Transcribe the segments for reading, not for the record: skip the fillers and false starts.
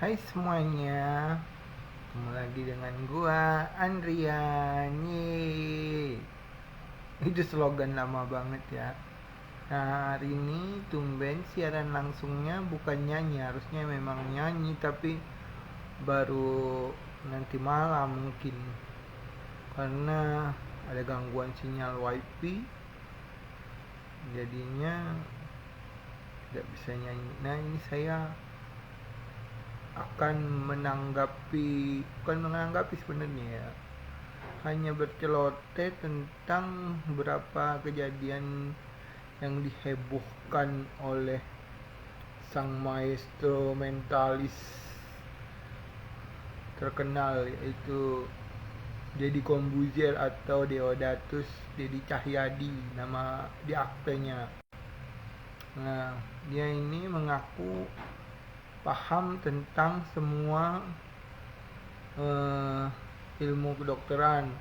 Hai semuanya, ketemu lagi dengan gua Andrian. Yeay. Itu slogan lama banget ya. Nah, hari ini tumben siaran langsungnya bukan nyanyi, harusnya memang nyanyi tapi baru nanti malam mungkin karena ada gangguan sinyal wifi jadinya tidak bisa nyanyi. Nah, ini saya akan bukan menanggapi sebenarnya ya, hanya berceloteh tentang beberapa kejadian yang dihebohkan oleh sang maestro mentalis terkenal, yaitu Deddy Corbuzier atau Deodatus Deddy Cahyadi nama di aktenya. Nah, dia ini mengaku paham tentang semua ilmu kedokteran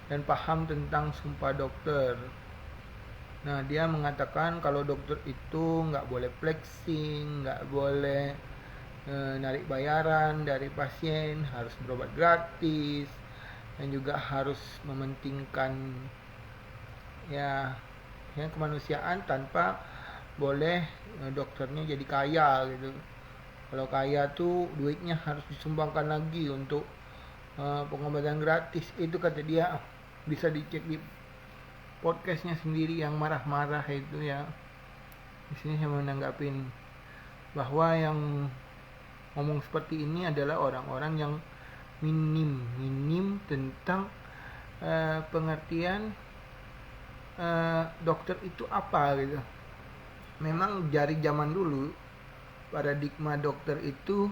dan paham tentang sumpah dokter. Nah, dia mengatakan kalau dokter itu nggak boleh flexing, nggak boleh narik bayaran dari pasien, harus berobat gratis, dan juga harus mementingkan ya kemanusiaan tanpa boleh dokternya jadi kaya gitu. Kalau kaya tuh duitnya harus disumbangkan lagi untuk pengobatan gratis. Itu kata dia, bisa dicek di podcastnya sendiri yang marah-marah itu ya. Di sini saya menanggapin bahwa yang ngomong seperti ini adalah orang-orang yang minim tentang pengertian dokter itu apa gitu. Memang dari zaman dulu paradigma dokter itu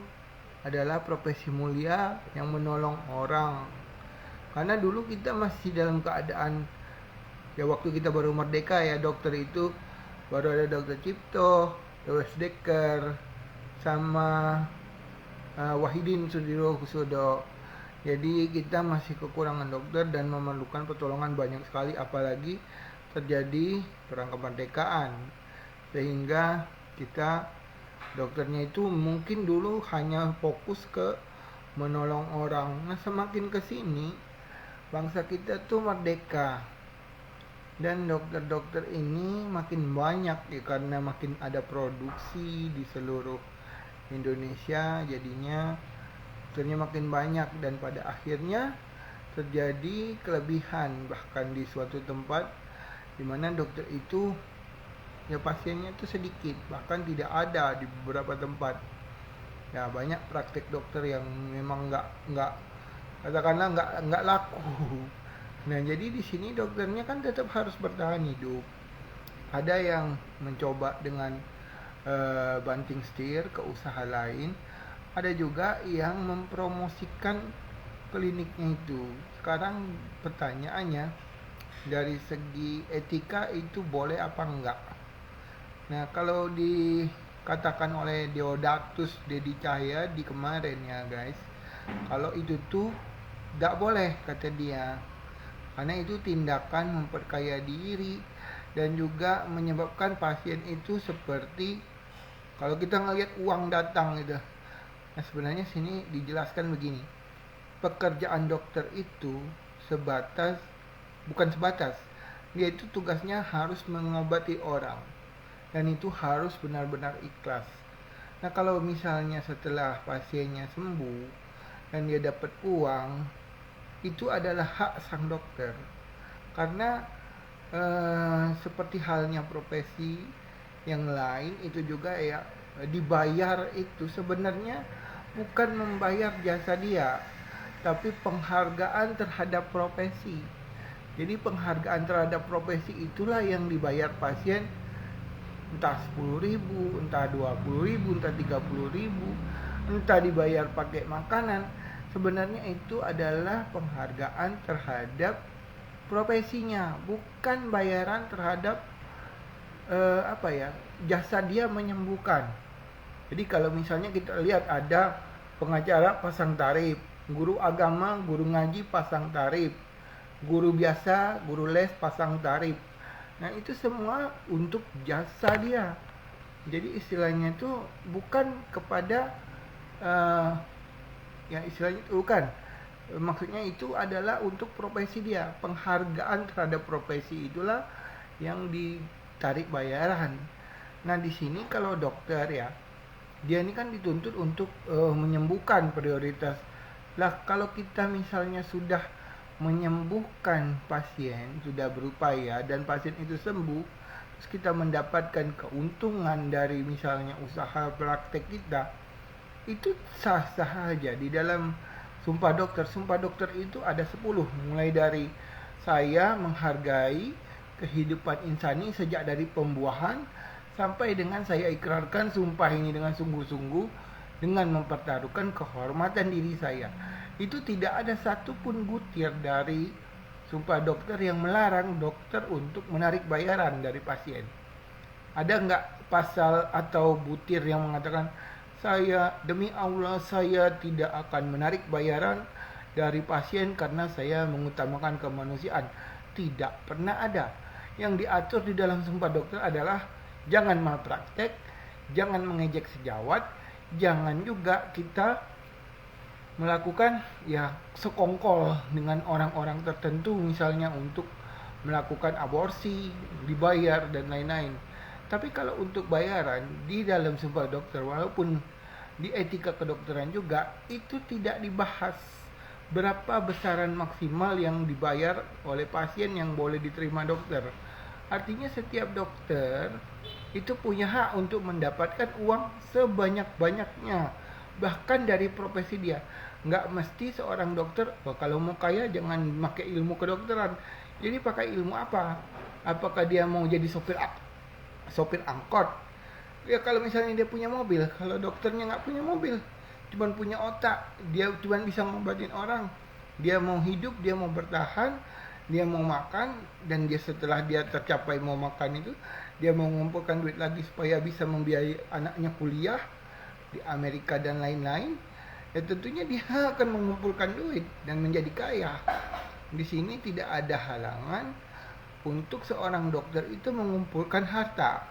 adalah profesi mulia yang menolong orang. Karena dulu kita masih dalam keadaan ya, waktu kita baru merdeka ya, dokter itu baru ada Dokter Cipto, Dr. Dekker, sama Wahidin Sudirohusodo. Jadi kita masih kekurangan dokter dan memerlukan pertolongan banyak sekali, apalagi terjadi perang kemerdekaan, sehingga kita dokternya itu mungkin dulu hanya fokus ke menolong orang. Nah, semakin kesini bangsa kita tuh merdeka dan dokter-dokter ini makin banyak ya, karena makin ada produksi di seluruh Indonesia, jadinya dokternya makin banyak dan pada akhirnya terjadi kelebihan bahkan di suatu tempat di mana dokter itu ya pasiennya itu sedikit, bahkan tidak ada di beberapa tempat. Ya, banyak praktek dokter yang memang nggak katakanlah nggak laku. Nah, jadi di sini dokternya kan tetap harus bertahan hidup. Ada yang mencoba dengan banting setir ke usaha lain, ada juga yang mempromosikan kliniknya itu. Sekarang pertanyaannya, dari segi etika itu boleh apa enggak? Nah, kalau dikatakan oleh Deodatus Deddy Cahyadi kemarin ya guys, kalau itu tuh tidak boleh kata dia, karena itu tindakan memperkaya diri dan juga menyebabkan pasien itu seperti kalau kita ngelihat uang datang gitu. Nah, sebenarnya sini dijelaskan begini, pekerjaan dokter itu bukan sebatas, dia itu tugasnya harus mengobati orang dan itu harus benar-benar ikhlas. Nah, kalau misalnya setelah pasiennya sembuh dan dia dapat uang, itu adalah hak sang dokter. Karena seperti halnya profesi yang lain itu juga ya, dibayar itu sebenarnya bukan membayar jasa dia, tapi penghargaan terhadap profesi. Jadi penghargaan terhadap profesi itulah yang dibayar pasien, entah 10.000, entah 20.000, entah 30.000, entah dibayar pakai makanan. Sebenarnya itu adalah penghargaan terhadap profesinya, bukan bayaran terhadap jasa dia menyembuhkan. Jadi kalau misalnya kita lihat ada pengacara pasang tarif, guru agama, guru ngaji pasang tarif, guru biasa, guru les pasang tarif. Nah, itu semua untuk jasa dia. Jadi istilahnya itu bukan kepada uh, ya istilahnya itu bukan, maksudnya itu adalah untuk profesi dia, penghargaan terhadap profesi itulah yang ditarik bayaran. Nah di sini kalau dokter ya, dia ini kan dituntut untuk menyembuhkan prioritas. Lah kalau kita misalnya sudah menyembuhkan pasien, sudah berupaya dan pasien itu sembuh, terus kita mendapatkan keuntungan dari misalnya usaha praktek kita, itu sah-sah aja. Di dalam sumpah dokter itu ada 10, mulai dari saya menghargai kehidupan insani sejak dari pembuahan sampai dengan saya ikrarkan sumpah ini dengan sungguh-sungguh dengan mempertaruhkan kehormatan diri saya. Itu tidak ada satupun butir dari sumpah dokter yang melarang dokter untuk menarik bayaran dari pasien. Ada nggak pasal atau butir yang mengatakan saya demi Allah saya tidak akan menarik bayaran dari pasien karena saya mengutamakan kemanusiaan? Tidak pernah ada. Yang diatur di dalam sumpah dokter adalah jangan malpraktek, jangan mengejek sejawat, jangan juga kita melakukan ya sekongkol dengan orang-orang tertentu misalnya untuk melakukan aborsi, dibayar dan lain-lain. Tapi kalau untuk bayaran di dalam sumpah dokter, walaupun di etika kedokteran juga, itu tidak dibahas berapa besaran maksimal yang dibayar oleh pasien yang boleh diterima dokter. Artinya setiap dokter itu punya hak untuk mendapatkan uang sebanyak-banyaknya, bahkan dari profesi dia. Nggak mesti seorang dokter, kalau mau kaya jangan pakai ilmu kedokteran. Jadi pakai ilmu apa? Apakah dia mau jadi sopir angkot? Ya kalau misalnya dia punya mobil, kalau dokternya nggak punya mobil, cuma punya otak, dia cuma bisa ngobatin orang. Dia mau hidup, dia mau bertahan, dia mau makan, dan dia setelah dia tercapai mau makan itu, dia mau mengumpulkan duit lagi supaya bisa membiayai anaknya kuliah di Amerika dan lain-lain. Ya tentunya dia akan mengumpulkan duit dan menjadi kaya. Di sini tidak ada halangan untuk seorang dokter itu mengumpulkan harta.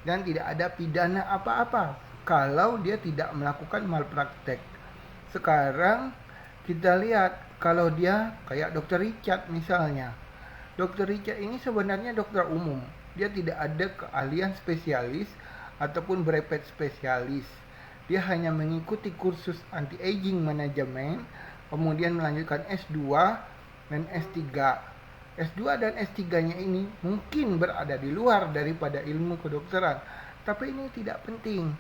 Dan tidak ada pidana apa-apa kalau dia tidak melakukan malpraktek. Sekarang kita lihat kalau dia kayak Dr. Richard misalnya. Dr. Richard ini sebenarnya dokter umum. Dia tidak ada keahlian spesialis ataupun brepet spesialis. Dia hanya mengikuti kursus anti-aging manajemen, kemudian melanjutkan S2 dan S3. S2 dan S3-nya ini mungkin berada di luar daripada ilmu kedokteran, tapi ini tidak penting.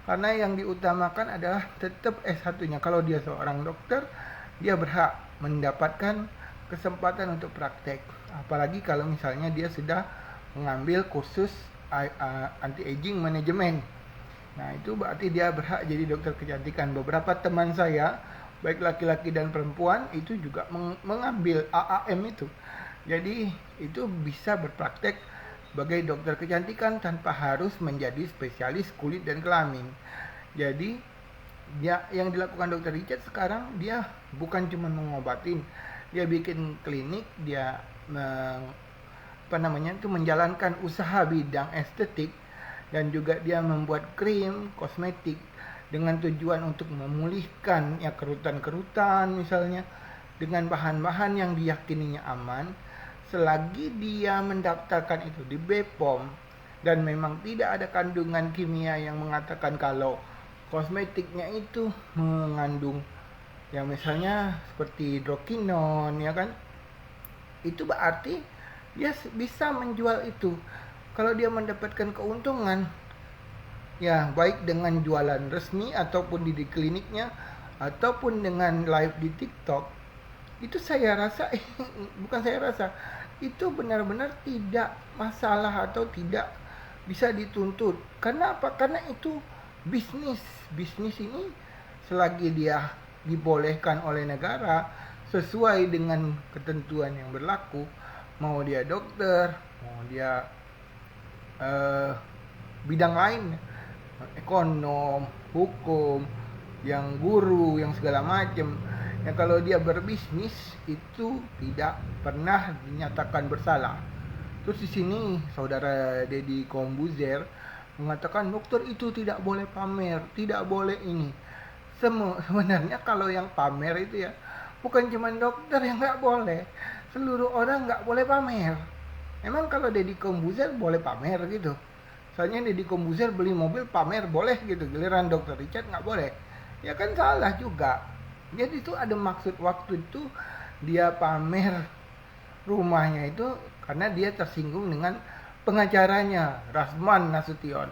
Karena yang diutamakan adalah tetap S1-nya. Kalau dia seorang dokter, dia berhak mendapatkan kesempatan untuk praktek. Apalagi kalau misalnya dia sudah mengambil kursus anti-aging manajemen. Nah, itu berarti dia berhak jadi dokter kecantikan. Beberapa teman saya, baik laki-laki dan perempuan, itu juga mengambil AAM itu. Jadi itu bisa berpraktek sebagai dokter kecantikan tanpa harus menjadi spesialis kulit dan kelamin. Jadi dia yang dilakukan Dr. Richard sekarang, dia bukan cuma mengobatin, dia bikin klinik, dia menjalankan usaha bidang estetik, dan juga dia membuat krim kosmetik dengan tujuan untuk memulihkan ya kerutan-kerutan misalnya dengan bahan-bahan yang diyakininya aman, selagi dia mendaftarkan itu di BPOM dan memang tidak ada kandungan kimia yang mengatakan kalau kosmetiknya itu mengandung ya misalnya seperti hidrokinon ya kan, itu berarti dia bisa menjual itu. Kalau dia mendapatkan keuntungan ya baik dengan jualan resmi ataupun di kliniknya ataupun dengan live di TikTok, itu saya rasa itu benar-benar tidak masalah atau tidak bisa dituntut. Karena apa? Karena itu bisnis ini selagi dia dibolehkan oleh negara sesuai dengan ketentuan yang berlaku, mau dia dokter, mau dia bidang lain, ekonom, hukum, yang guru, yang segala macam. Ya kalau dia berbisnis itu tidak pernah dinyatakan bersalah. Terus di sini saudara Deddy Kombuzer mengatakan dokter itu tidak boleh pamer, tidak boleh ini. Sebenarnya kalau yang pamer itu ya bukan cuma dokter yang nggak boleh, seluruh orang nggak boleh pamer. Emang kalau Deddy Corbuzier boleh pamer gitu? Soalnya Deddy Corbuzier beli mobil pamer boleh gitu, giliran Dokter Richard nggak boleh. Ya kan salah juga. Jadi itu ada maksud waktu itu dia pamer rumahnya itu karena dia tersinggung dengan pengacaranya Rasman Nasution.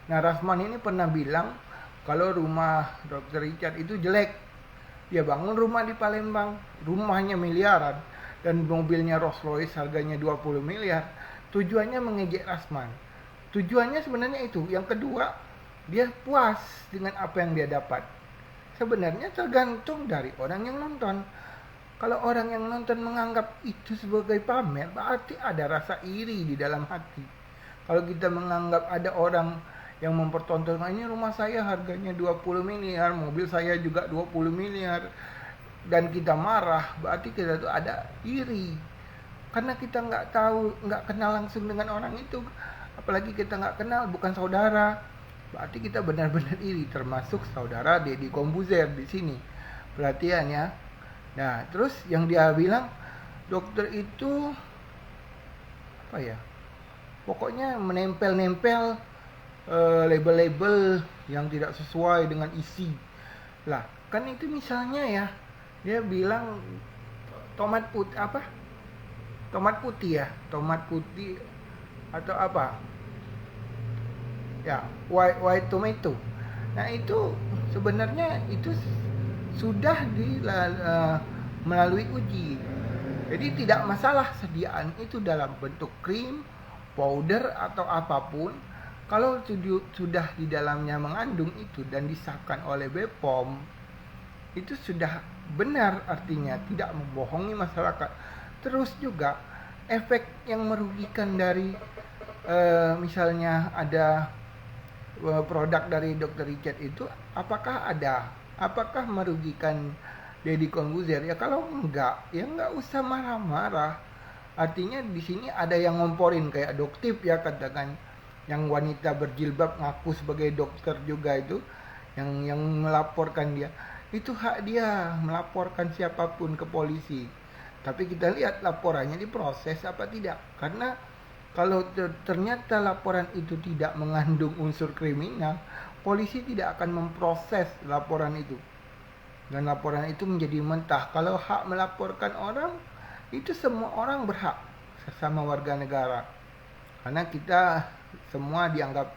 Nah, Rasman ini pernah bilang kalau rumah Dr. Richard itu jelek. Dia bangun rumah di Palembang, rumahnya miliaran dan mobilnya Rolls Royce harganya 20 miliar. Tujuannya mengejek Rasman. Tujuannya sebenarnya itu. Yang kedua, dia puas dengan apa yang dia dapat. Sebenarnya tergantung dari orang yang nonton. Kalau orang yang nonton menganggap itu sebagai pamer, berarti ada rasa iri di dalam hati. Kalau kita menganggap ada orang yang mempertontonkan, ini rumah saya harganya 20 miliar, mobil saya juga 20 miliar, dan kita marah, berarti kita tuh ada iri. Karena kita nggak tahu, nggak kenal langsung dengan orang itu, apalagi kita nggak kenal, bukan saudara, berarti kita benar-benar iri, termasuk saudara Deddy Corbuzier di sini. Perhatian ya. Nah, terus yang dia bilang dokter itu apa ya? Pokoknya menempel-nempel label-label yang tidak sesuai dengan isi. Lah, kan itu misalnya ya, dia bilang tomat putih apa? Tomat putih ya, tomat putih atau apa? Ya, white tomato. Nah, itu sebenarnya itu sudah melalui uji. Jadi tidak masalah sediaan itu dalam bentuk krim, powder atau apapun. Kalau sudah di dalamnya mengandung itu dan disahkan oleh BPOM, itu sudah benar, artinya tidak membohongi masyarakat. Terus juga efek yang merugikan dari misalnya ada produk dari Dr. Richard itu, apakah ada? Apakah merugikan Deddy Corbuzier? Ya kalau enggak, ya enggak usah marah-marah. Artinya di sini ada yang ngomporin kayak Doktip ya, katakan yang wanita berjilbab ngaku sebagai dokter juga itu, yang melaporkan dia. Itu hak dia melaporkan siapapun ke polisi. Tapi kita lihat laporannya diproses apa tidak. Karena kalau ternyata laporan itu tidak mengandung unsur kriminal, polisi tidak akan memproses laporan itu. Dan laporan itu menjadi mentah. Kalau hak melaporkan orang, itu semua orang berhak sesama warga negara. Karena kita semua dianggap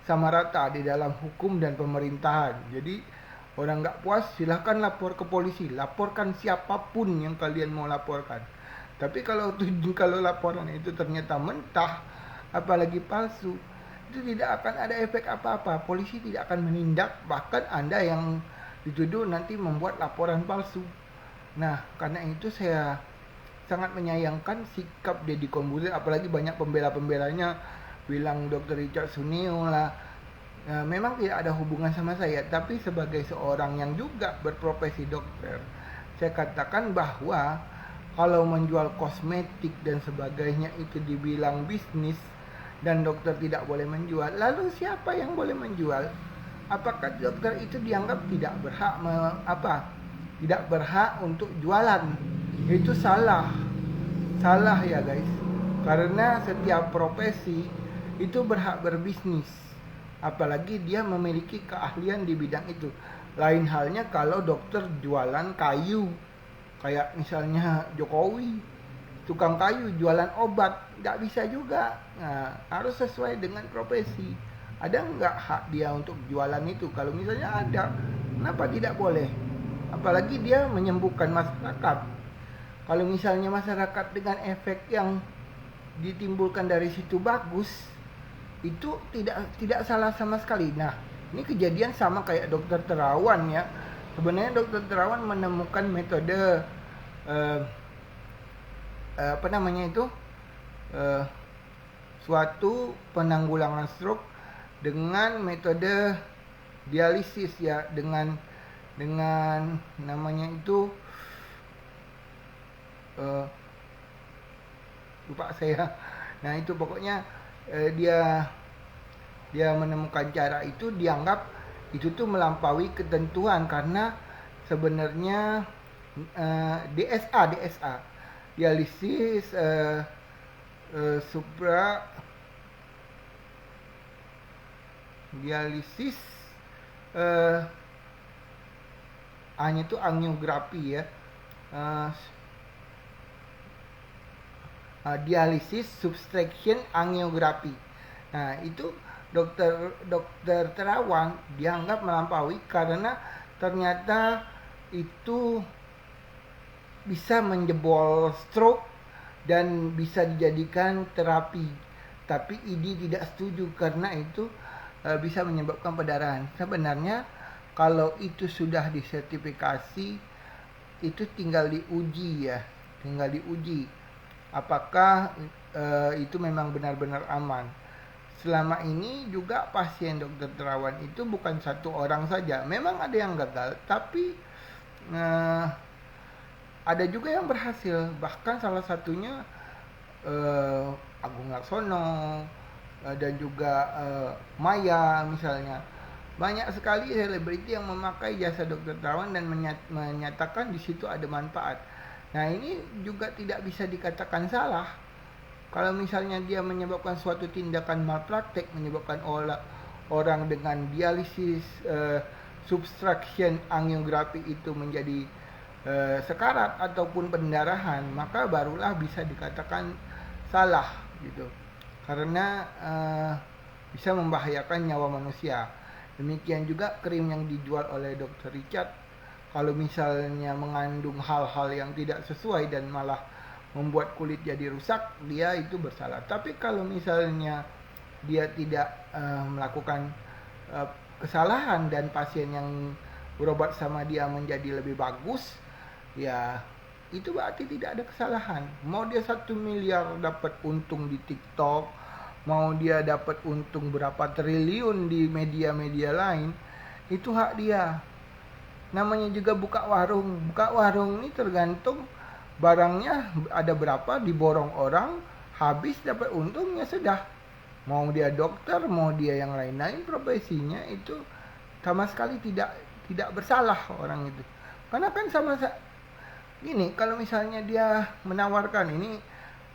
sama rata di dalam hukum dan pemerintahan. Jadi orang nggak puas silahkan lapor ke polisi. Laporkan siapapun yang kalian mau laporkan. Tapi kalau laporan itu ternyata mentah, apalagi palsu, itu tidak akan ada efek apa-apa. Polisi tidak akan menindak, bahkan Anda yang dituduh nanti membuat laporan palsu. Nah, karena itu saya sangat menyayangkan sikap Deddy Corbuzier, apalagi banyak pembela-pembelanya bilang Dr. Richard Sunil lah. Nah, memang tidak ada hubungan sama saya, tapi sebagai seorang yang juga berprofesi dokter, saya katakan bahwa kalau menjual kosmetik dan sebagainya itu dibilang bisnis, dan dokter tidak boleh menjual, lalu siapa yang boleh menjual? Apakah dokter itu dianggap tidak berhak tidak berhak untuk jualan? Itu salah ya guys, karena setiap profesi itu berhak berbisnis, apalagi dia memiliki keahlian di bidang itu. Lain halnya kalau dokter jualan kayu, kayak misalnya Jokowi, tukang kayu jualan obat, nggak bisa juga. Nah, harus sesuai dengan profesi. Ada nggak hak dia untuk jualan itu? Kalau misalnya ada, kenapa tidak boleh? Apalagi dia menyembuhkan masyarakat. Kalau misalnya masyarakat dengan efek yang ditimbulkan dari situ bagus, itu tidak salah sama sekali. Nah, ini kejadian sama kayak Dokter Terawan ya. Sebenarnya Dokter Terawan menemukan metode suatu penanggulangan stroke dengan metode dialisis ya, dengan namanya itu lupa saya. Nah, itu pokoknya dia menemukan cara itu, dianggap itu tuh melampaui ketentuan karena sebenarnya DSA dialisis supra dialisis A-nya itu angiografi ya. Uh, Dialisis subtraction angiografi. Nah, itu dokter Terawan dianggap melampaui karena ternyata itu bisa menjebol stroke dan bisa dijadikan terapi. Tapi ID tidak setuju karena itu bisa menyebabkan pendarahan. Sebenarnya kalau itu sudah disertifikasi, itu tinggal diuji ya, tinggal diuji apakah itu memang benar-benar aman. Selama ini juga pasien dokter Terawan itu bukan satu orang saja. Memang ada yang gagal, tapi ada juga yang berhasil. Bahkan salah satunya Agung Laksono dan juga Maya misalnya. Banyak sekali selebriti yang memakai jasa dokter Terawan dan menyatakan di situ ada manfaat. Nah, ini juga tidak bisa dikatakan salah. Kalau misalnya dia menyebabkan suatu tindakan malpraktek, menyebabkan orang dengan dialisis subtraction angiografi itu menjadi sekarat ataupun pendarahan, maka barulah bisa dikatakan salah gitu. Karena bisa membahayakan nyawa manusia. Demikian juga krim yang dijual oleh Dr. Richard, kalau misalnya mengandung hal-hal yang tidak sesuai dan malah membuat kulit jadi rusak, dia itu bersalah. Tapi kalau misalnya dia tidak melakukan kesalahan dan pasien yang berobat sama dia menjadi lebih bagus, ya itu berarti tidak ada kesalahan. Mau dia 1 miliar dapat untung di TikTok, mau dia dapat untung berapa triliun di media-media lain, itu hak dia. Namanya juga buka warung. Buka warung ini tergantung barangnya ada berapa, diborong orang, habis dapat untung, ya sudah. Mau dia dokter, mau dia yang lain-lain profesinya, itu sama sekali tidak bersalah orang itu. Karena kan sama gini, kalau misalnya dia menawarkan ini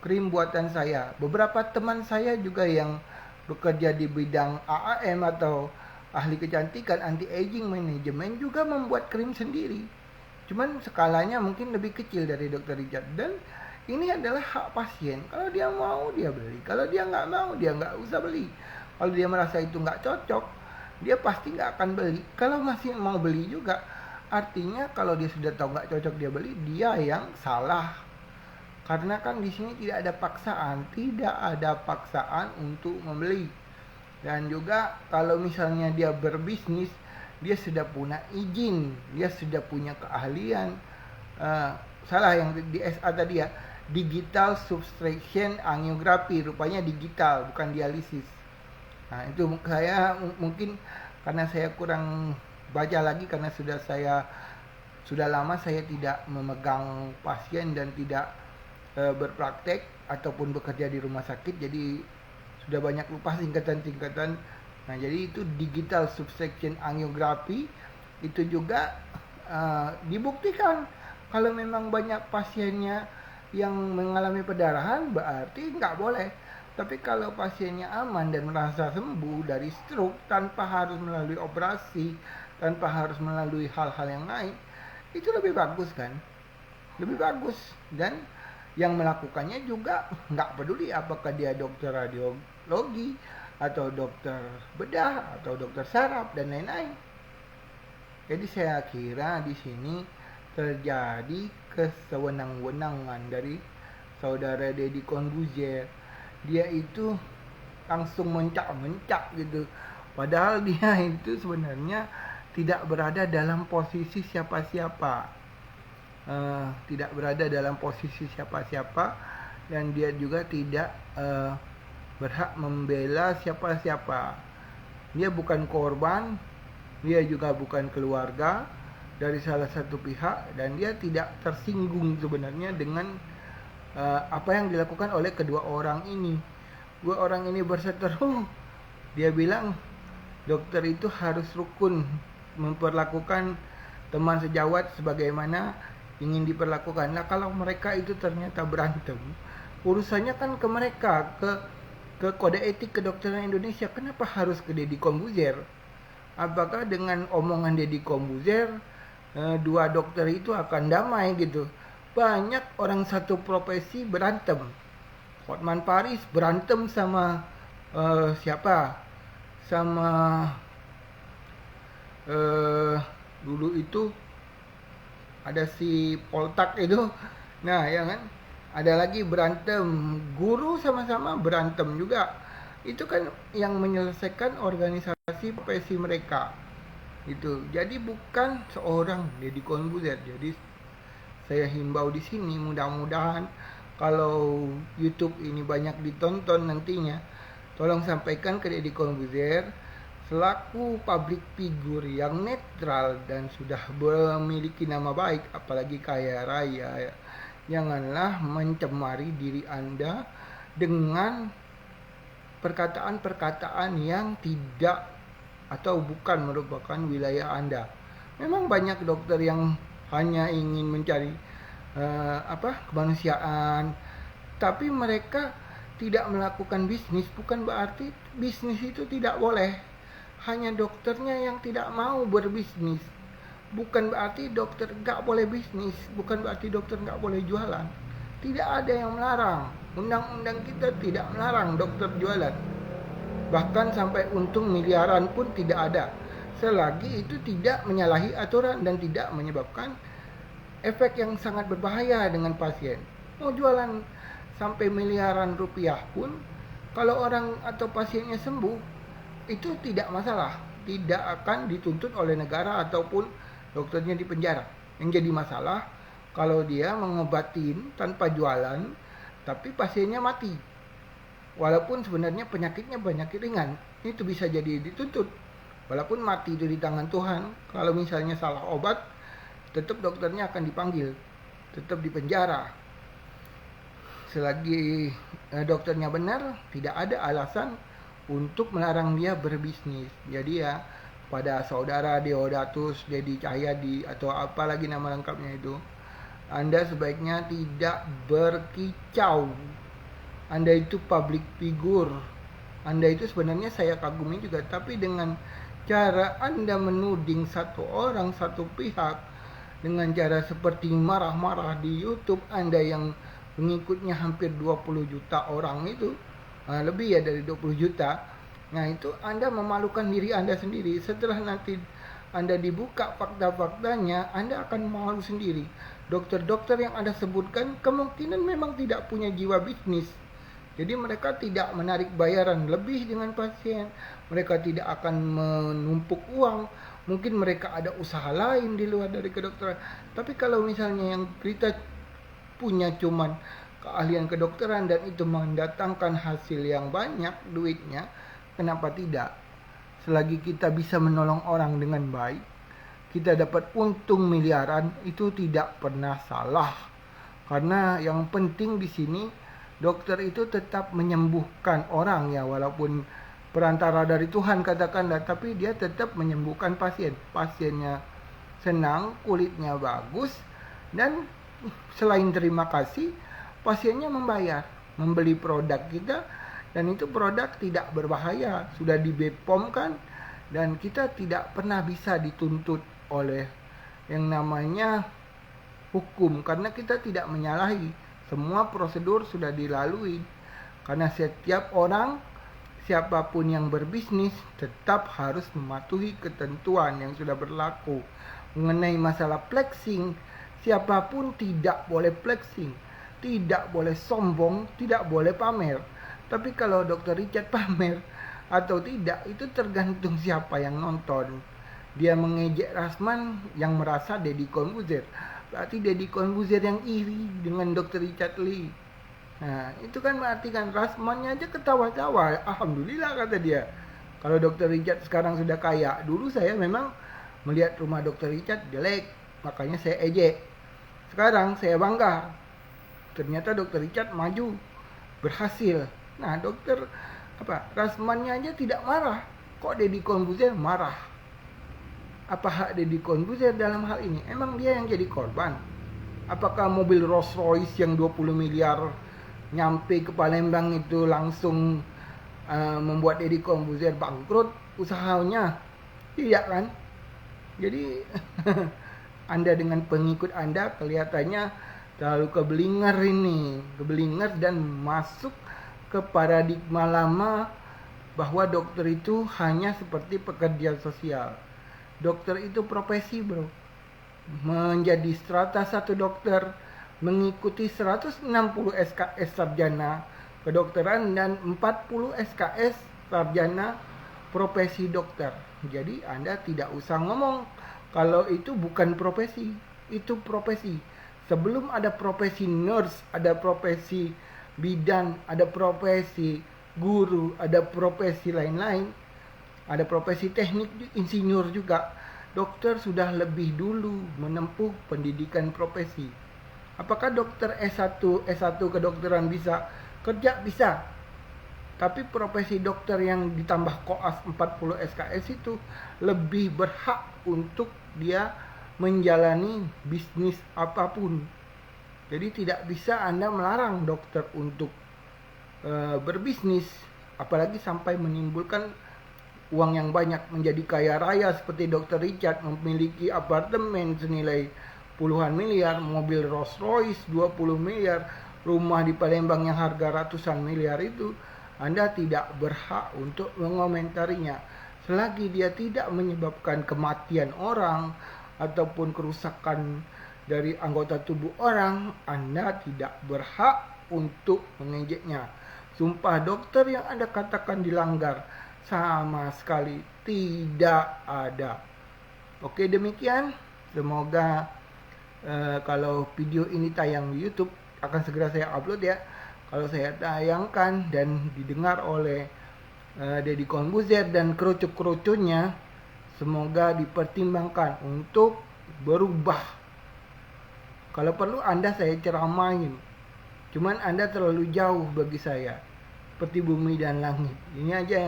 krim buatan saya, beberapa teman saya juga yang bekerja di bidang AAM atau ahli kecantikan, anti aging manajemen juga membuat krim sendiri. Cuman skalanya mungkin lebih kecil dari Dr. Richard, dan ini adalah hak pasien. Kalau dia mau dia beli, kalau dia nggak mau dia nggak usah beli. Kalau dia merasa itu nggak cocok, dia pasti nggak akan beli. Kalau masih mau beli juga, artinya kalau dia sudah tahu nggak cocok dia beli, dia yang salah. Karena kan di sini tidak ada paksaan untuk membeli. Dan juga kalau misalnya dia berbisnis, dia sudah punya izin, dia sudah punya keahlian. Salah yang di SA tadi ya, digital subtraction angiografi, rupanya digital bukan dialisis. Nah, itu saya mungkin karena saya kurang baca lagi, karena sudah lama saya tidak memegang pasien dan tidak berpraktek ataupun bekerja di rumah sakit, jadi sudah banyak lupa singkatan-singkatan. Nah, jadi itu digital subtraction angiografi itu juga dibuktikan kalau memang banyak pasiennya yang mengalami pendarahan, berarti nggak boleh. Tapi kalau pasiennya aman dan merasa sembuh dari stroke tanpa harus melalui operasi, tanpa harus melalui hal-hal yang lain, itu lebih bagus kan? Lebih bagus. Dan yang melakukannya juga nggak peduli apakah dia dokter radiologi atau dokter bedah atau dokter saraf dan lain-lain. Jadi saya kira di sini terjadi kesewenang-wenangan dari saudara Deddy Corbuzier. Dia itu langsung mencak-mencak gitu, padahal dia itu sebenarnya tidak berada dalam posisi siapa-siapa. Tidak berada dalam posisi siapa-siapa, dan dia juga tidak berhak membela siapa-siapa. Dia bukan korban, dia juga bukan keluarga dari salah satu pihak, dan dia tidak tersinggung sebenarnya dengan apa yang dilakukan oleh kedua orang ini. Dua orang ini berseteru, dia bilang dokter itu harus rukun, memperlakukan teman sejawat sebagaimana ingin diperlakukan. Nah, kalau mereka itu ternyata berantem, urusannya kan ke mereka, ke kode etik kedokteran Indonesia. Kenapa harus ke Deddy Corbuzier? Apakah dengan omongan Deddy Corbuzier dua dokter itu akan damai gitu? Banyak orang satu profesi berantem. Hotman Paris berantem sama siapa? Sama dulu itu ada si Poltak itu. Nah, ya kan? Ada lagi berantem, guru sama-sama berantem juga. Itu kan yang menyelesaikan organisasi profesi mereka. Itu. Jadi bukan seorang Deddy Corbuzier. Jadi saya himbau di sini, mudah-mudahan kalau YouTube ini banyak ditonton nantinya, tolong sampaikan ke Deddy Corbuzier selaku public figure yang netral dan sudah memiliki nama baik, apalagi kaya raya, janganlah mencemari diri Anda dengan perkataan-perkataan yang tidak atau bukan merupakan wilayah Anda. Memang banyak dokter yang hanya ingin mencari kemanusiaan, tapi mereka tidak melakukan bisnis. Bukan berarti bisnis itu tidak boleh. Hanya dokternya yang tidak mau berbisnis. Bukan berarti dokter nggak boleh bisnis. Bukan berarti dokter nggak boleh jualan. Tidak ada yang melarang. Undang-undang kita tidak melarang dokter jualan. Bahkan sampai untung miliaran pun tidak ada. Selagi itu tidak menyalahi aturan dan tidak menyebabkan efek yang sangat berbahaya dengan pasien. Mau jualan sampai miliaran rupiah pun, kalau orang atau pasiennya sembuh, itu tidak masalah, tidak akan dituntut oleh negara ataupun dokternya di penjara. Yang jadi masalah kalau dia mengobatin tanpa jualan tapi pasiennya mati, walaupun sebenarnya penyakitnya penyakit ringan, itu bisa jadi dituntut. Walaupun mati itu di tangan Tuhan, kalau misalnya salah obat, tetap dokternya akan dipanggil, tetap di penjara. Selagi dokternya benar, tidak ada alasan untuk melarang dia berbisnis. Jadi ya, pada saudara Deodatus Dedi Cahyadi atau apa lagi nama lengkapnya itu, Anda sebaiknya tidak berkicau. Anda itu public figure. Anda itu sebenarnya saya kagumi juga, tapi dengan cara Anda menuding satu orang, satu pihak, dengan cara seperti marah-marah di YouTube Anda yang pengikutnya hampir 20 juta orang itu, lebih ya dari 20 juta. Nah, itu Anda memalukan diri Anda sendiri. Setelah nanti Anda dibuka fakta-faktanya, Anda akan malu sendiri. Dokter-dokter yang Anda sebutkan kemungkinan memang tidak punya jiwa bisnis. Jadi mereka tidak menarik bayaran lebih dengan pasien. Mereka tidak akan menumpuk uang. Mungkin mereka ada usaha lain di luar dari kedokteran. Tapi kalau misalnya yang kita punya cuman keahlian kedokteran dan itu mendatangkan hasil yang banyak duitnya, kenapa tidak? Selagi kita bisa menolong orang dengan baik, kita dapat untung miliaran, itu tidak pernah salah. Karena yang penting di sini dokter itu tetap menyembuhkan orang ya, walaupun perantara dari Tuhan katakanlah, tapi dia tetap menyembuhkan pasien. Pasiennya senang, kulitnya bagus, dan selain terima kasih, pasiennya membayar, membeli produk kita, dan itu produk tidak berbahaya, sudah di BPOM kan, dan kita tidak pernah bisa dituntut oleh yang namanya hukum, karena kita tidak menyalahi, semua prosedur sudah dilalui. Karena setiap orang, siapapun yang berbisnis, tetap harus mematuhi ketentuan yang sudah berlaku. Mengenai masalah flexing, siapapun tidak boleh flexing, tidak boleh sombong, tidak boleh pamer. Tapi kalau Dr. Richard pamer atau tidak, itu tergantung siapa yang nonton. Dia mengejek Rasman yang merasa Deddy Corbuzier, berarti Deddy Corbuzier yang iri dengan Dr. Richard Lee. Nah, itu kan berarti kan Rasmannya aja ketawa-tawa. Alhamdulillah kata dia. Kalau Dr. Richard sekarang sudah kaya. Dulu saya memang melihat rumah Dr. Richard jelek, makanya saya ejek. Sekarang saya bangga. Ternyata Dr. Richard maju, berhasil. Nah, Rasmannya aja tidak marah. Kok Deddy Corbuzier marah? Apa hak Deddy Corbuzier dalam hal ini? Emang dia yang jadi korban? Apakah mobil Rolls Royce yang 20 miliar nyampe ke Palembang itu langsung membuat Deddy Corbuzier bangkrut usahanya? Tidak kan? Jadi Anda dengan pengikut Anda kelihatannya terlalu keblinger dan masuk ke paradigma lama bahwa dokter itu hanya seperti pekerja sosial. Dokter itu profesi, bro. Menjadi strata 1 dokter, mengikuti 160 SKS sarjana kedokteran dan 40 SKS sarjana profesi dokter. Jadi Anda tidak usah ngomong kalau itu bukan profesi, itu profesi. Sebelum ada profesi nurse, ada profesi bidan, ada profesi guru, ada profesi lain-lain, ada profesi teknik, insinyur juga. Dokter sudah lebih dulu menempuh pendidikan profesi. Apakah dokter S1 kedokteran bisa kerja? Bisa. Tapi profesi dokter yang ditambah koas 40 SKS itu lebih berhak untuk dia menjalani bisnis apapun. Jadi tidak bisa Anda melarang dokter untuk berbisnis, apalagi sampai menimbulkan uang yang banyak, menjadi kaya raya seperti Dr. Richard, memiliki apartemen senilai puluhan miliar, mobil Rolls Royce 20 miliar, rumah di Palembang yang harga ratusan miliar. Itu Anda tidak berhak untuk mengomentarinya selagi dia tidak menyebabkan kematian orang ataupun kerusakan dari anggota tubuh orang. Anda tidak berhak untuk mengejeknya. Sumpah dokter yang Anda katakan dilanggar sama sekali tidak ada. Oke, demikian. Semoga kalau video ini tayang di YouTube akan segera saya upload ya. Kalau saya tayangkan dan didengar oleh Deddy Corbuzier dan kerucut-kerucutnya, semoga dipertimbangkan untuk berubah. Kalau perlu Anda saya ceramahin. Cuman Anda terlalu jauh bagi saya, seperti bumi dan langit. Ini aja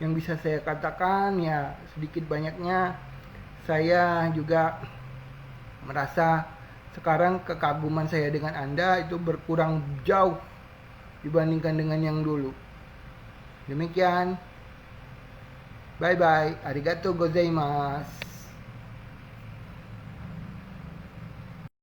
yang bisa saya katakan ya. Sedikit banyaknya saya juga merasa sekarang kekaguman saya dengan Anda itu berkurang jauh dibandingkan dengan yang dulu. Demikian. Bye bye. Arigatou gozaimasu.